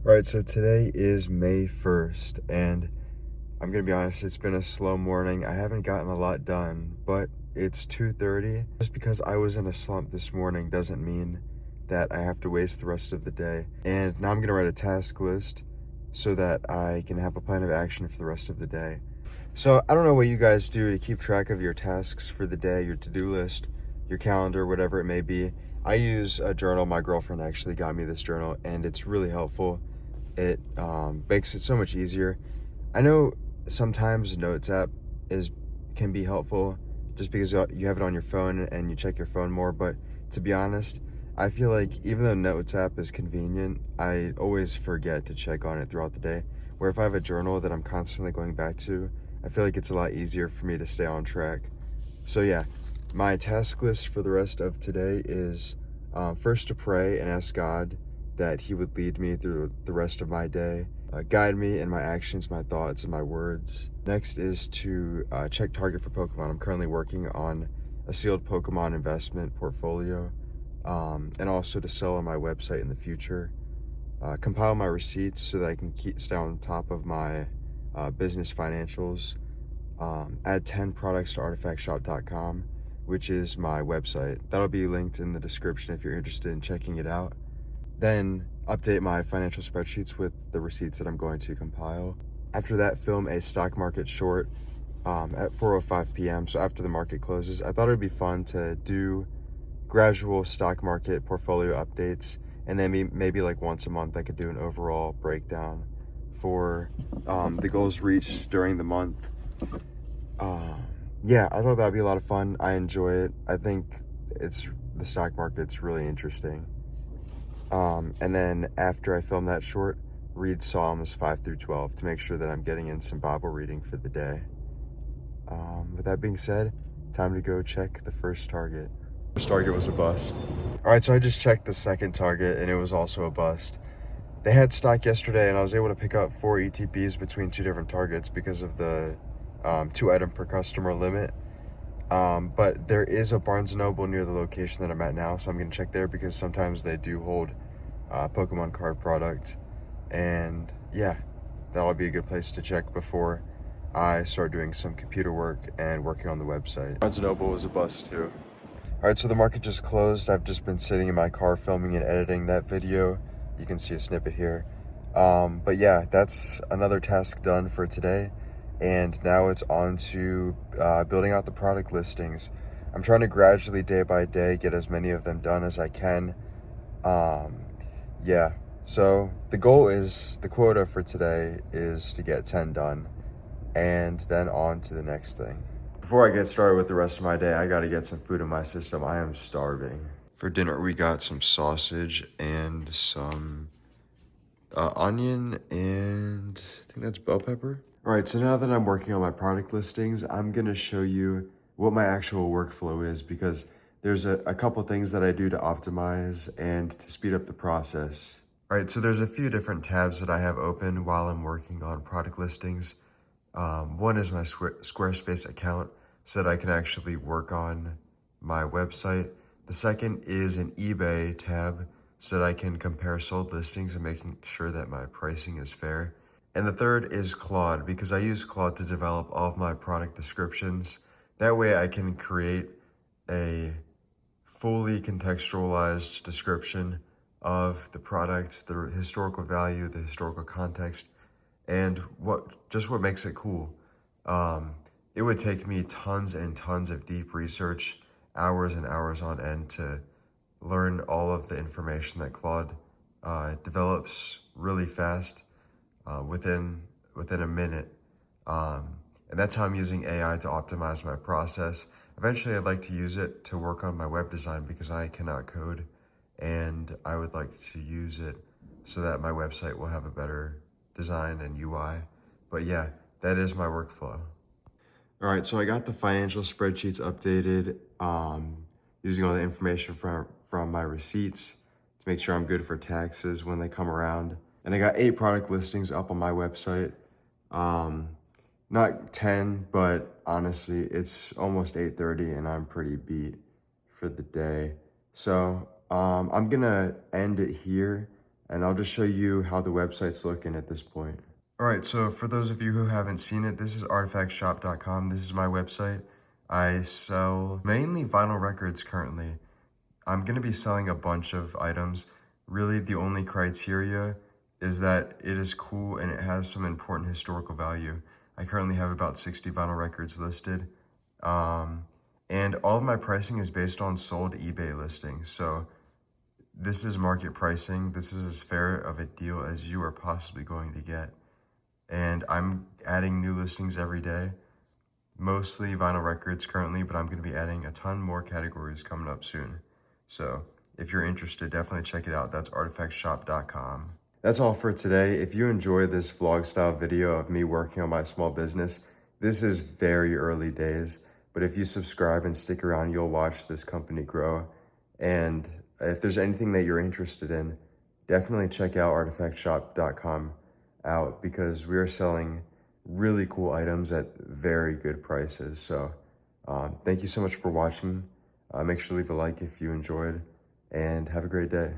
All right, so today is May 1st, and I'm gonna be honest, it's been a slow morning. I haven't gotten a lot done, but it's 2:30. Just because I was in a slump this morning doesn't mean that I have to waste the rest of the day. And now I'm gonna write a task list so that I can have a plan of action for the rest of the day. So I don't know what you guys do to keep track of your tasks for the day, your to-do list, your calendar, whatever it may be. I use a journal. My girlfriend actually got me this journal, and it's really helpful. It makes it so much easier. I know sometimes Notes app is can be helpful just because you have it on your phone and you check your phone more, but to be honest, I feel like even though Notes app is convenient, I always forget to check on it throughout the day. Where if I have a journal that I'm constantly going back to, I feel like it's a lot easier for me to stay on track. So yeah, my task list for the rest of today is first to pray and ask God that He would lead me through the rest of my day, guide me in my actions, my thoughts, and my words. Next is to check Target for Pokemon. I'm currently working on a sealed Pokemon investment portfolio, and also to sell on my website in the future. Compile my receipts so that I can stay on top of my business financials. Add 10 products to artifactshop.com, which is my website. That'll be linked in the description if you're interested in checking it out. Then update my financial spreadsheets with the receipts that I'm going to compile. After that, film a stock market short at 4:05 p.m. So after the market closes. I thought it would be fun to do gradual stock market portfolio updates, and then maybe like once a month I could do an overall breakdown for the goals reached during the month. Yeah, I thought that'd be a lot of fun. I enjoy it. I think the stock market's really interesting. And then after I film that short, read Psalms 5 through 12 to make sure that I'm getting in some Bible reading for the day. With that being said, time to go check the first Target. First Target was a bust. All right, so I just checked the second Target, and it was also a bust. They had stock yesterday, and I was able to pick up 4 ETPs between 2 different Targets because of the 2 item per customer limit. But there is a Barnes & Noble near the location that I'm at now, so I'm going to check there because sometimes they do hold Pokemon card product. And yeah, that'll be a good place to check before I start doing some computer work and working on the website. Barnes & Noble was a bust too. All right, so the market just closed. I've just been sitting in my car filming and editing that video. You can see a snippet here. But yeah, that's another task done for today. And now it's on to building out the product listings. I'm trying to gradually, day by day, get as many of them done as I can. Yeah, so the quota for today is to get 10 done, and then on to the next thing. Before I get started with the rest of my day, I gotta get some food in my system. I am starving. For dinner, we got some sausage and some onion and I think that's bell pepper. All right, so now that I'm working on my product listings, I'm gonna show you what my actual workflow is because there's a couple things that I do to optimize and to speed up the process. All right, so there's a few different tabs that I have open while I'm working on product listings. One is my Squarespace account so that I can actually work on my website. The second is an eBay tab so that I can compare sold listings and making sure that my pricing is fair. And the third is Claude because I use Claude to develop all of my product descriptions. That way I can create a fully contextualized description of the product, the historical value, the historical context, and what makes it cool. It would take me tons and tons of deep research, hours and hours on end to learn all of the information that Claude develops really fast within a minute. And that's how I'm using AI to optimize my process. Eventually, I'd like to use it to work on my web design because I cannot code, and I would like to use it so that my website will have a better design and UI. But yeah, that is my workflow. All right, so I got the financial spreadsheets updated using all the information from my receipts to make sure I'm good for taxes when they come around. And I got 8 product listings up on my website. Not 10, but honestly, it's almost 8:30 and I'm pretty beat for the day. So I'm gonna end it here. and I'll just show you how the website's looking at this point. All right, so for those of you who haven't seen it, this is artifactshop.com. This is my website. I sell mainly vinyl records currently. I'm gonna be selling a bunch of items. Really, the only criteria is that it is cool and it has some important historical value. I currently have about 60 vinyl records listed. And all of my pricing is based on sold eBay listings. So this is market pricing. This is as fair of a deal as you are possibly going to get. And I'm adding new listings every day, mostly vinyl records currently, but I'm going to be adding a ton more categories coming up soon. So if you're interested, definitely check it out. That's artifactshop.com. That's all for today. If you enjoy this vlog style video of me working on my small business, this is very early days, but if you subscribe and stick around, you'll watch this company grow. And if there's anything that you're interested in, definitely check out artifactshop.com out, because we are selling really cool items at very good prices. So thank you so much for watching. Make sure to leave a like if you enjoyed, and have a great day.